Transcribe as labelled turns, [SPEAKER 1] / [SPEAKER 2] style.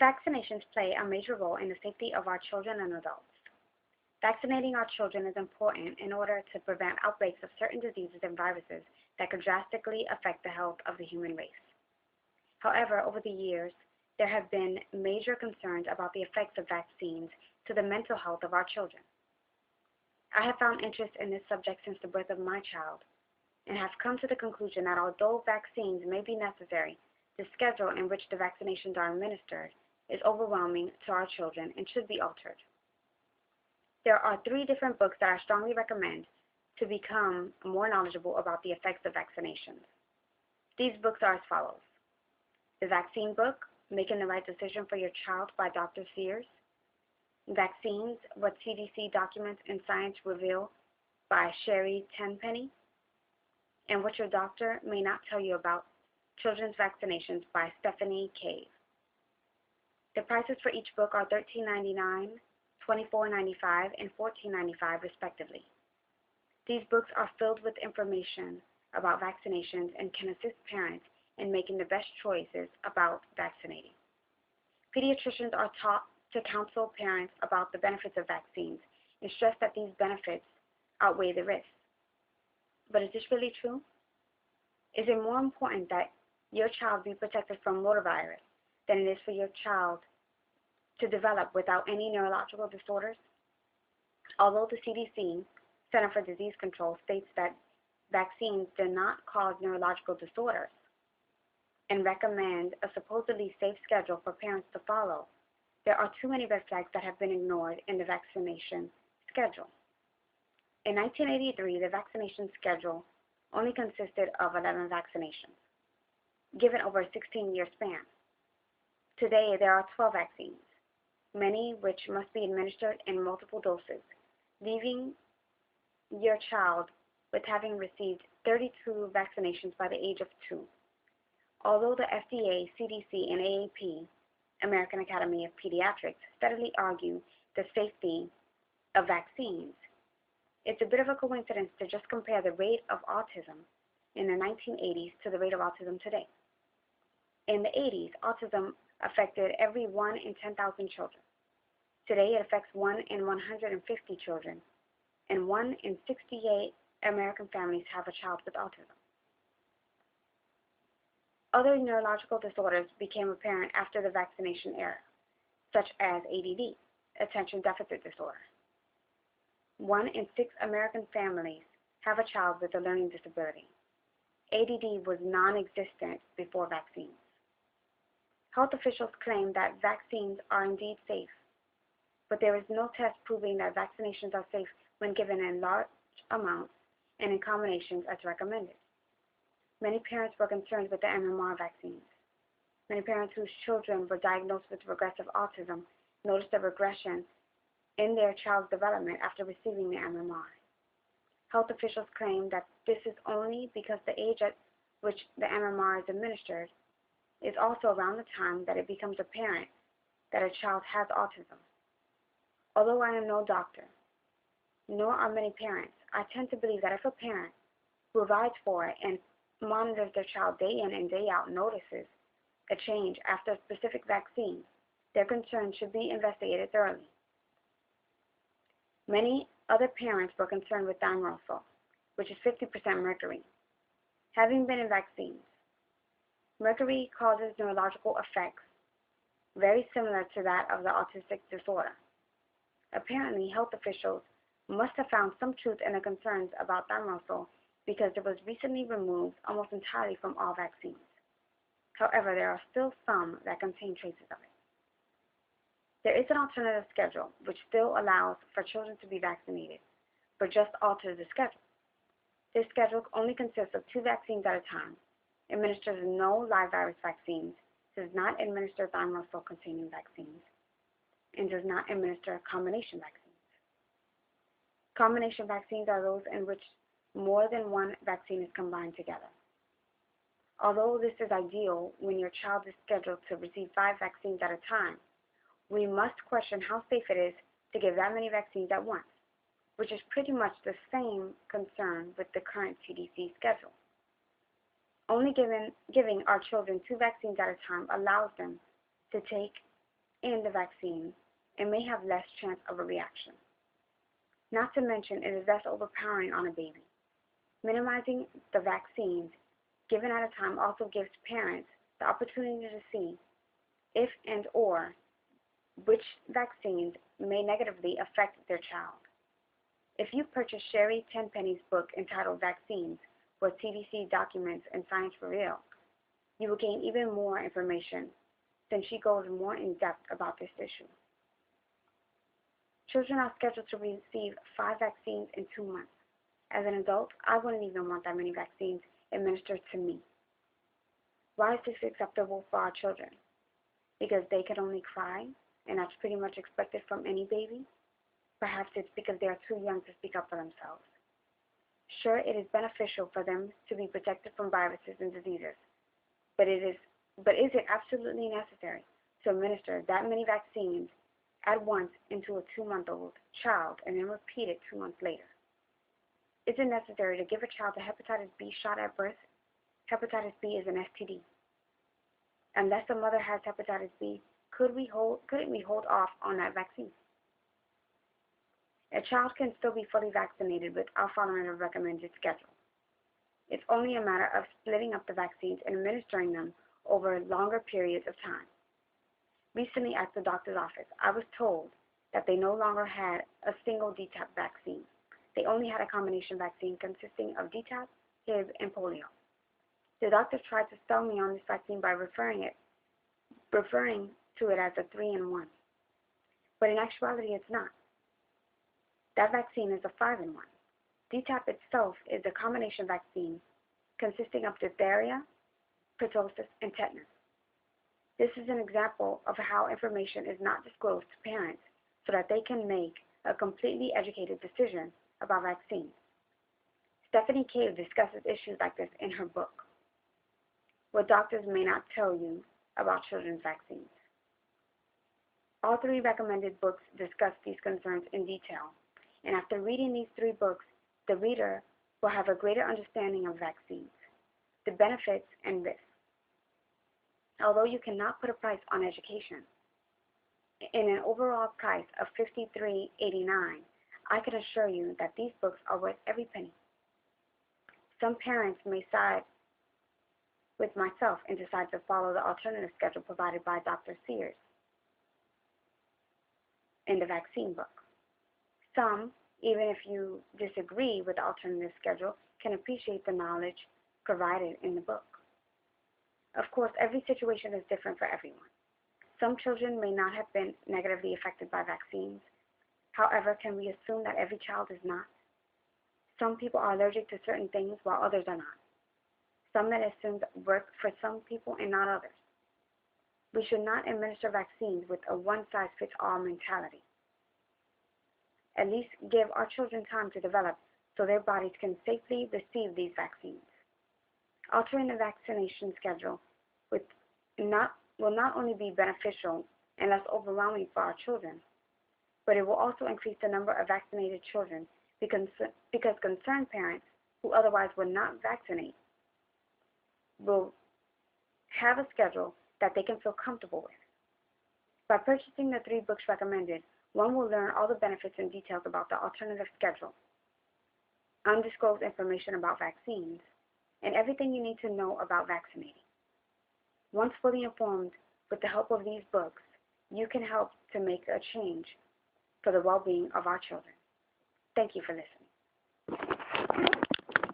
[SPEAKER 1] Vaccinations play a major role in the safety of our children and adults. Vaccinating our children is important in order to prevent outbreaks of certain diseases and viruses that could drastically affect the health of the human race. However, over the years, there have been major concerns about the effects of vaccines to the mental health of our children. I have found interest in this subject since the birth of my child and have come to the conclusion that although vaccines may be necessary, the schedule in which the vaccinations are administered is overwhelming to our children and should be altered. There are 3 different books that I strongly recommend to become more knowledgeable about the effects of vaccinations. These books are as follows: The Vaccine Book, Making the Right Decision for Your Child by Dr. Sears, Vaccines, What CDC Documents and Science Reveal by Sherri Tenpenny, and What Your Doctor May Not Tell You About Children's Vaccinations by Stephanie Cave. The prices for each book are $13.99, $24.95, and $14.95 respectively. These books are filled with information about vaccinations and can assist parents in making the best choices about vaccinating. Pediatricians are taught to counsel parents about the benefits of vaccines and stress that these benefits outweigh the risks. But is this really true? Is it more important that your child be protected from rotavirus than it is for your child to develop without any neurological disorders? Although the CDC, Center for Disease Control, states that vaccines do not cause neurological disorders and recommend a supposedly safe schedule for parents to follow, there are too many red flags that have been ignored in the vaccination schedule. In 1983, the vaccination schedule only consisted of 11 vaccinations, given over a 16-year span. Today, there are 12 vaccines, many which must be administered in multiple doses, leaving your child with having received 32 vaccinations by the age of 2. Although the FDA, CDC, and AAP, American Academy of Pediatrics, steadily argue the safety of vaccines, it's a bit of a coincidence to just compare the rate of autism in the 1980s to the rate of autism today. In the 80s, autism affected every 1 in 10,000 children. Today, it affects 1 in 150 children, and 1 in 68 American families have a child with autism. Other neurological disorders became apparent after the vaccination era, such as ADD, attention deficit disorder. 1 in 6 American families have a child with a learning disability. ADD was non-existent before vaccines. Health officials claim that vaccines are indeed safe, but there is no test proving that vaccinations are safe when given in large amounts and in combinations as recommended. Many parents were concerned with the MMR vaccines. Many parents whose children were diagnosed with regressive autism noticed a regression in their child's development after receiving the MMR. Health officials claim that this is only because the age at which the MMR is administered is also around the time that it becomes apparent that a child has autism. Although I am no doctor, nor are many parents, I tend to believe that if a parent who provides for it and monitors their child day in and day out notices a change after a specific vaccine, their concerns should be investigated thoroughly. Many other parents were concerned with thimerosal, which is 50% mercury. Having been in vaccines, mercury causes neurological effects very similar to that of the autistic disorder. Apparently, health officials must have found some truth in the concerns about thimerosal because it was recently removed almost entirely from all vaccines. However, there are still some that contain traces of it. There is an alternative schedule which still allows for children to be vaccinated, but just alters the schedule. This schedule only consists of 2 vaccines at a time, administers no live virus vaccines, does not administer thimerosal-containing vaccines, and does not administer combination vaccines. Combination vaccines are those in which more than one vaccine is combined together. Although this is ideal when your child is scheduled to receive 5 vaccines at a time, we must question how safe it is to give that many vaccines at once, which is pretty much the same concern with the current CDC schedule. Only giving our children 2 vaccines at a time allows them to take in the vaccine and may have less chance of a reaction. Not to mention, it is less overpowering on a baby. Minimizing the vaccines given at a time also gives parents the opportunity to see if and or which vaccines may negatively affect their child. If you purchase Sherri Tenpenny's book entitled Vaccines, What CDC Documents and Science Reveal, you will gain even more information since she goes more in depth about this issue. Children are scheduled to receive 5 vaccines in 2 months. As an adult, I wouldn't even want that many vaccines administered to me. Why is this acceptable for our children? Because they can only cry, and that's pretty much expected from any baby? Perhaps it's because they are too young to speak up for themselves. Sure, it is beneficial for them to be protected from viruses and diseases, but is it absolutely necessary to administer that many vaccines at once into a 2-month-old child and then repeat it 2 months later? Is it necessary to give a child a hepatitis B shot at birth? Hepatitis B is an STD. Unless the mother has hepatitis B, couldn't we hold off on that vaccine? A child can still be fully vaccinated without following a recommended schedule. It's only a matter of splitting up the vaccines and administering them over longer periods of time. Recently at the doctor's office, I was told that they no longer had a single DTaP vaccine. They only had a combination vaccine consisting of DTaP, Hib, and polio. The doctor tried to sell me on this vaccine by referring to it as a 3-in-1. But in actuality, it's not. That vaccine is a 5-in-1. DTaP itself is a combination vaccine consisting of diphtheria, pertussis, and tetanus. This is an example of how information is not disclosed to parents so that they can make a completely educated decision about vaccines. Stephanie Cave discusses issues like this in her book, What Doctors May Not Tell You About Children's Vaccines. All 3 recommended books discuss these concerns in detail, and after reading these 3 books, the reader will have a greater understanding of vaccines, the benefits and risks. Although you cannot put a price on education, in an overall price of $53.89, I can assure you that these books are worth every penny. Some parents may side with myself and decide to follow the alternative schedule provided by Dr. Sears in the vaccine book. Some, even if you disagree with the alternative schedule, can appreciate the knowledge provided in the book. Of course, every situation is different for everyone. Some children may not have been negatively affected by vaccines. However, can we assume that every child is not? Some people are allergic to certain things while others are not. Some medicines work for some people and not others. We should not administer vaccines with a one-size-fits-all mentality. At least give our children time to develop so their bodies can safely receive these vaccines. Altering the vaccination schedule will not only be beneficial and less overwhelming for our children, but it will also increase the number of vaccinated children because concerned parents who otherwise would not vaccinate will have a schedule that they can feel comfortable with. By purchasing the 3 books recommended, one will learn all the benefits and details about the alternative schedule, undisclosed information about vaccines, and everything you need to know about vaccinating. Once fully informed with the help of these books, you can help to make a change for the well-being of our children. Thank you for listening.